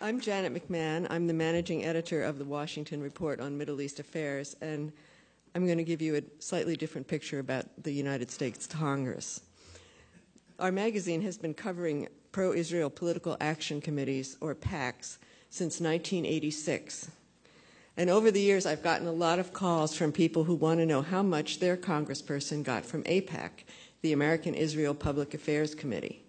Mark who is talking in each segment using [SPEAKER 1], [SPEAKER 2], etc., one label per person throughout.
[SPEAKER 1] I'm Janet McMahon. I'm the managing editor of the Washington Report on Middle East Affairs, and I'm going to give you a slightly different picture about the United States Congress. Our magazine has been covering pro-Israel political action committees, or PACs, since 1986. And over the years, I've gotten a lot of calls from people who want to know how much their congressperson got from Aipac, the American Israel Public Affairs Committee.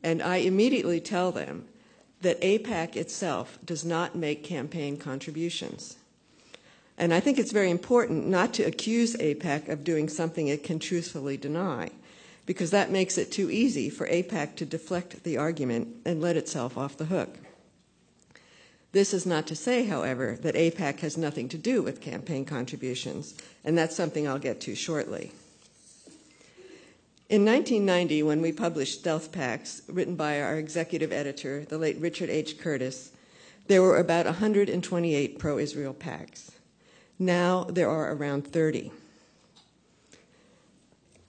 [SPEAKER 1] And I immediately tell them that Aipac itself does not make campaign contributions. And I think it's very important not to accuse Aipac of doing something it can truthfully deny, because that makes it too easy for Aipac to deflect the argument and let itself off the hook. This is not to say, however, that Aipac has nothing to do with campaign contributions, and that's something I'll get to shortly. In 1990, when we published Stealth PACs, written by our executive editor, the late Richard H. Curtis, there were about 128 pro-Israel PACs. Now there are around 30.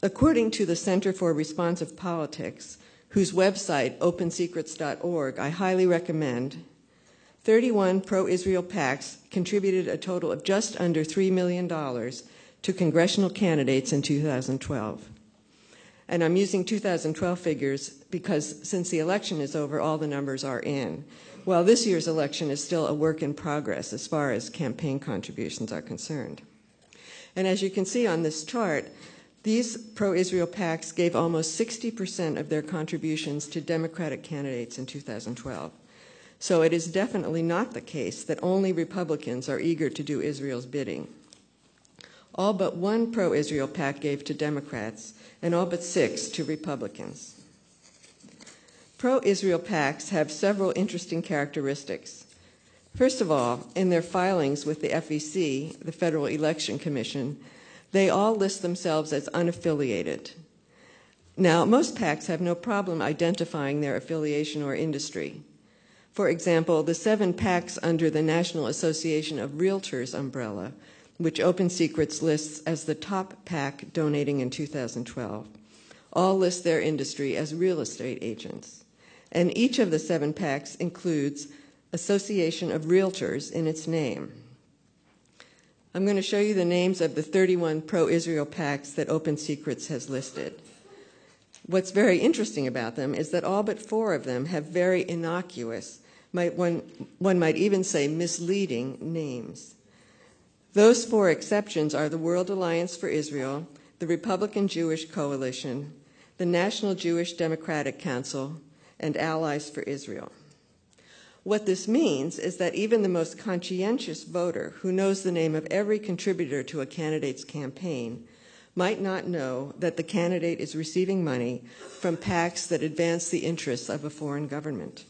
[SPEAKER 1] According to the Center for Responsive Politics, whose website, opensecrets.org, I highly recommend, 31 pro-Israel PACs contributed a total of just under $3 million to congressional candidates in 2012. And I'm using 2012 figures because since the election is over, all the numbers are in, while this year's election is still a work in progress as far as campaign contributions are concerned. And as you can see on this chart, these pro-Israel PACs gave almost 60% of their contributions to Democratic candidates in 2012. So it is definitely not the case that only Republicans are eager to do Israel's bidding. All but one pro-Israel PAC gave to Democrats, and all but 6 to Republicans. Pro-Israel PACs have several interesting characteristics. First of all, in their filings with the FEC, the Federal Election Commission, they all list themselves as unaffiliated. Now, most PACs have no problem identifying their affiliation or industry. For example, the 7 PACs under the National Association of Realtors umbrella, which Open Secrets lists as the top PAC donating in 2012, all list their industry as real estate agents. And each of the 7 PACs includes Association of Realtors in its name. I'm going to show you the names of the 31 pro-Israel PACs that Open Secrets has listed. What's very interesting about them is that all but 4 of them have very innocuous, one might even say misleading, names. Those 4 exceptions are the World Alliance for Israel, the Republican Jewish Coalition, the National Jewish Democratic Council, and Allies for Israel. What this means is that even the most conscientious voter who knows the name of every contributor to a candidate's campaign might not know that the candidate is receiving money from PACs that advance the interests of a foreign government.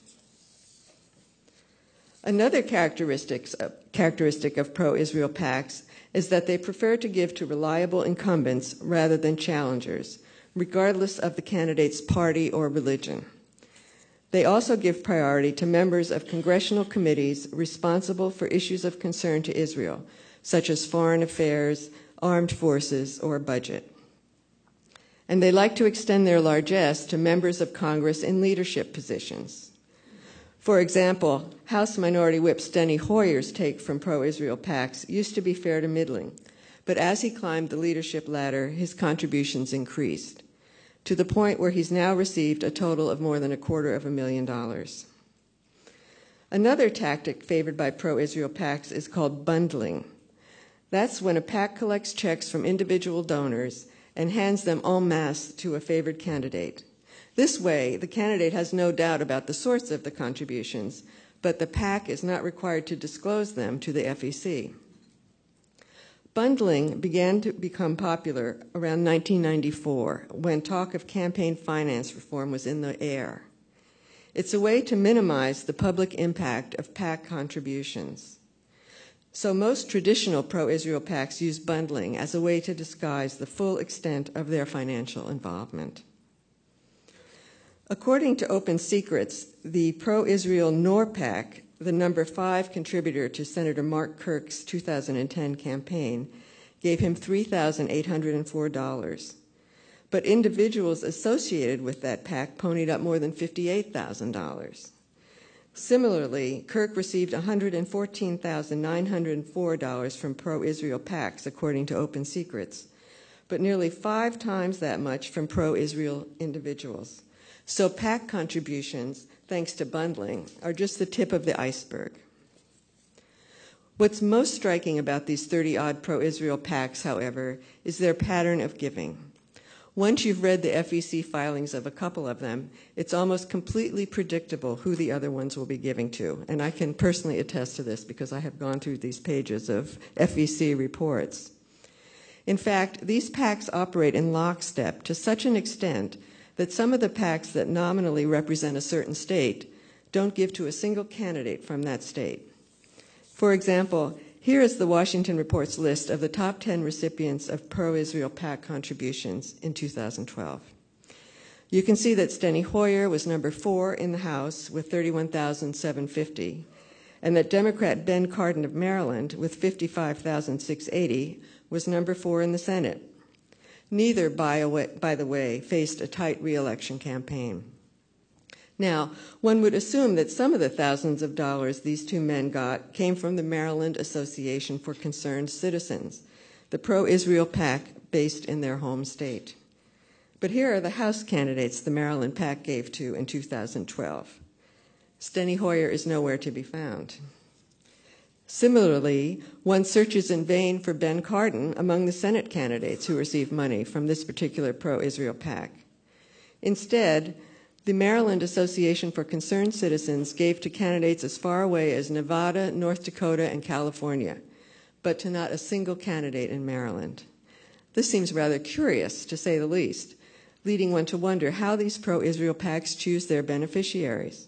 [SPEAKER 1] Another characteristic of pro-Israel PACs is that they prefer to give to reliable incumbents rather than challengers, regardless of the candidate's party or religion. They also give priority to members of congressional committees responsible for issues of concern to Israel, such as foreign affairs, armed forces, or budget. And they like to extend their largesse to members of Congress in leadership positions. For example, House Minority Whip Steny Hoyer's take from pro-Israel PACs used to be fair to middling, but as he climbed the leadership ladder, his contributions increased, to the point where he's now received a total of more than $250,000. Another tactic favored by pro-Israel PACs is called bundling. That's when a PAC collects checks from individual donors and hands them en masse to a favored candidate. This way, the candidate has no doubt about the source of the contributions, but the PAC is not required to disclose them to the FEC. Bundling began to become popular around 1994, when talk of campaign finance reform was in the air. It's a way to minimize the public impact of PAC contributions. So most traditional pro-Israel PACs use bundling as a way to disguise the full extent of their financial involvement. According to Open Secrets, the pro-Israel NORPAC, the number 5 contributor to Senator Mark Kirk's 2010 campaign, gave him $3,804. But individuals associated with that PAC ponied up more than $58,000. Similarly, Kirk received $114,904 from pro-Israel PACs, according to Open Secrets, but nearly 5 times that much from pro-Israel individuals. So PAC contributions, thanks to bundling, are just the tip of the iceberg. What's most striking about these 30-odd pro-Israel PACs, however, is their pattern of giving. Once you've read the FEC filings of a couple of them, it's almost completely predictable who the other ones will be giving to. And I can personally attest to this because I have gone through these pages of FEC reports. In fact, these PACs operate in lockstep to such an extent that some of the PACs that nominally represent a certain state don't give to a single candidate from that state. For example, here is the Washington Report's list of the top 10 recipients of pro-Israel PAC contributions in 2012. You can see that Steny Hoyer was number 4 in the House with $31,750, and that Democrat Ben Cardin of Maryland with $55,680 was number 4 in the Senate. Neither, by the way, faced a tight re-election campaign. Now, one would assume that some of the thousands of dollars these two men got came from the Maryland Association for Concerned Citizens, the pro-Israel PAC based in their home state. But here are the House candidates the Maryland PAC gave to in 2012. Steny Hoyer is nowhere to be found. Similarly, one searches in vain for Ben Cardin among the Senate candidates who received money from this particular pro-Israel PAC. Instead, the Maryland Association for Concerned Citizens gave to candidates as far away as Nevada, North Dakota, and California, but to not a single candidate in Maryland. This seems rather curious, to say the least, leading one to wonder how these pro-Israel PACs choose their beneficiaries.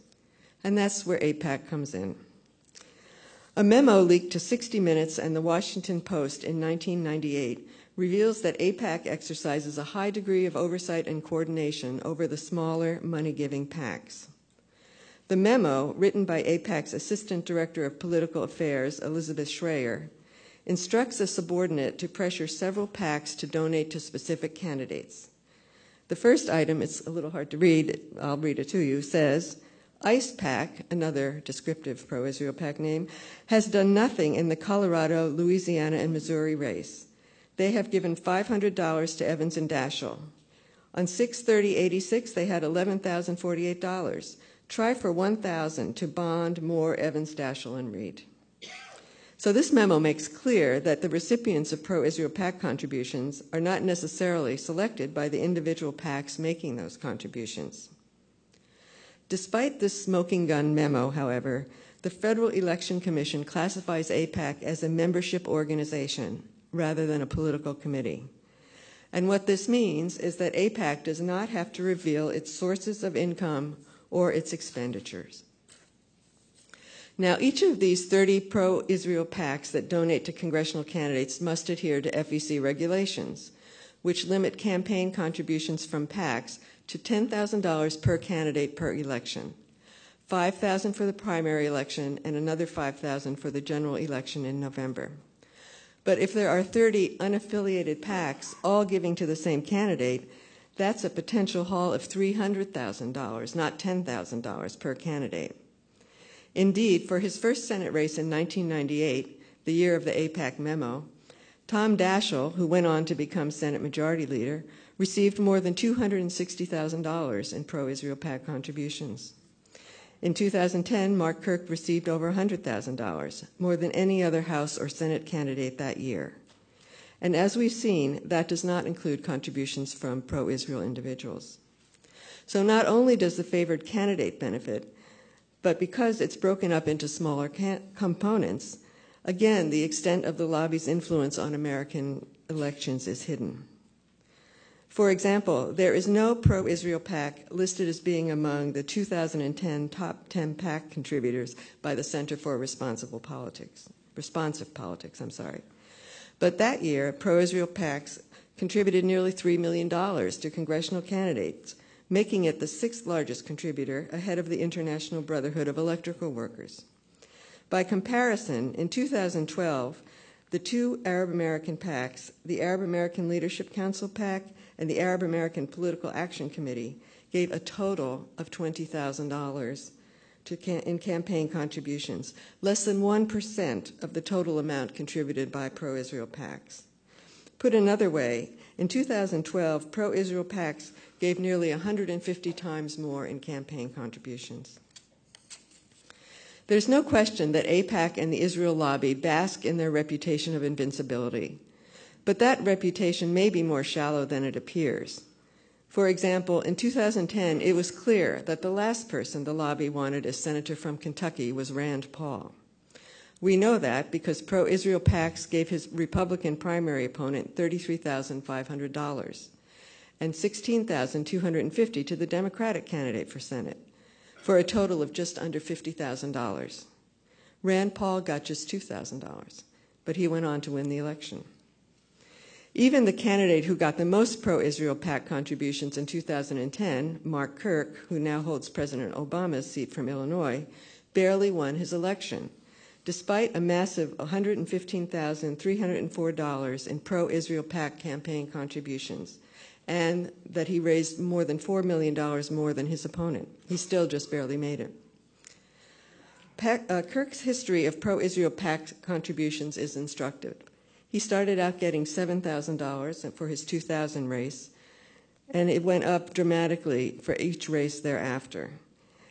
[SPEAKER 1] And that's where Aipac comes in. A memo leaked to 60 Minutes and the Washington Post in 1998 reveals that Aipac exercises a high degree of oversight and coordination over the smaller, money-giving PACs. The memo, written by Aipac's Assistant Director of Political Affairs, Elizabeth Schreier, instructs a subordinate to pressure several PACs to donate to specific candidates. The first item, it's a little hard to read, I'll read it to you, says, Aipac, another descriptive pro-Israel PAC name, has done nothing in the Colorado, Louisiana, and Missouri race. They have given $500 to Evans and Daschle. On 6/30/86, they had $11,048. Try for $1,000 to Bond, Moore, Evans, Daschle, and Reed. So this memo makes clear that the recipients of pro-Israel PAC contributions are not necessarily selected by the individual PACs making those contributions. Despite this smoking gun memo, however, the Federal Election Commission classifies Aipac as a membership organization rather than a political committee. And what this means is that Aipac does not have to reveal its sources of income or its expenditures. Now, each of these 30 pro-Israel PACs that donate to congressional candidates must adhere to FEC regulations, which limit campaign contributions from PACs to $10,000 per candidate per election, $5,000 for the primary election and another $5,000 for the general election in November. But if there are 30 unaffiliated PACs all giving to the same candidate, that's a potential haul of $300,000, not $10,000 per candidate. Indeed, for his first Senate race in 1998, the year of the Aipac memo, Tom Daschle, who went on to become Senate Majority Leader, received more than $260,000 in pro-Israel PAC contributions. In 2010, Mark Kirk received over $100,000, more than any other House or Senate candidate that year. And as we've seen, that does not include contributions from pro-Israel individuals. So not only does the favored candidate benefit, but because it's broken up into smaller components, again, the extent of the lobby's influence on American elections is hidden. For example, there is no pro-Israel PAC listed as being among the 2010 top 10 PAC contributors by the Center for Responsive Politics. But that year, pro-Israel PACs contributed nearly $3 million to congressional candidates, making it the 6th largest contributor ahead of the International Brotherhood of Electrical Workers. By comparison, in 2012, the two Arab American PACs, the Arab American Leadership Council PAC and the Arab American Political Action Committee, gave a total of $20,000 in campaign contributions, less than 1% of the total amount contributed by pro-Israel PACs. Put another way, in 2012, pro-Israel PACs gave nearly 150 times more in campaign contributions. There's no question that Aipac and the Israel lobby bask in their reputation of invincibility, but that reputation may be more shallow than it appears. For example, in 2010, it was clear that the last person the lobby wanted as senator from Kentucky was Rand Paul. We know that because pro-Israel PACs gave his Republican primary opponent $33,500 and $16,250 to the Democratic candidate for Senate, for a total of just under $50,000. Rand Paul got just $2,000, but he went on to win the election. Even the candidate who got the most pro-Israel PAC contributions in 2010, Mark Kirk, who now holds President Obama's seat from Illinois, barely won his election, despite a massive $115,304 in pro-Israel PAC campaign contributions, and that he raised more than $4 million more than his opponent. He still just barely made it. Kirk's history of pro-Israel PAC contributions is instructive. He started out getting $7,000 for his 2000 race, and it went up dramatically for each race thereafter.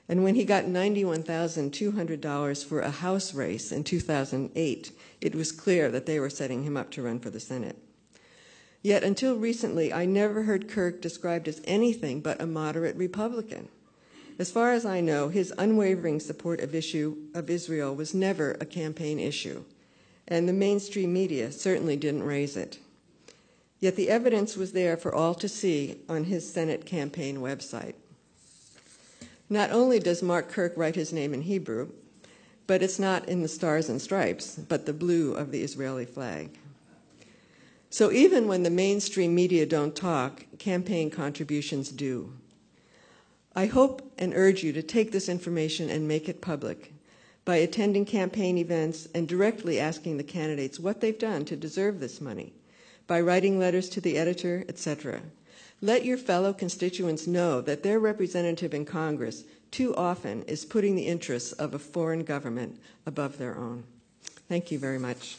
[SPEAKER 1] And when he got $91,200 for a House race in 2008, it was clear that they were setting him up to run for the Senate. Yet until recently, I never heard Kirk described as anything but a moderate Republican. As far as I know, his unwavering support of Israel was never a campaign issue, and the mainstream media certainly didn't raise it. Yet the evidence was there for all to see on his Senate campaign website. Not only does Mark Kirk write his name in Hebrew, but it's not in the stars and stripes, but the blue of the Israeli flag. So even when the mainstream media don't talk, campaign contributions do. I hope and urge you to take this information and make it public by attending campaign events and directly asking the candidates what they've done to deserve this money, by writing letters to the editor, etc. Let your fellow constituents know that their representative in Congress too often is putting the interests of a foreign government above their own. Thank you very much.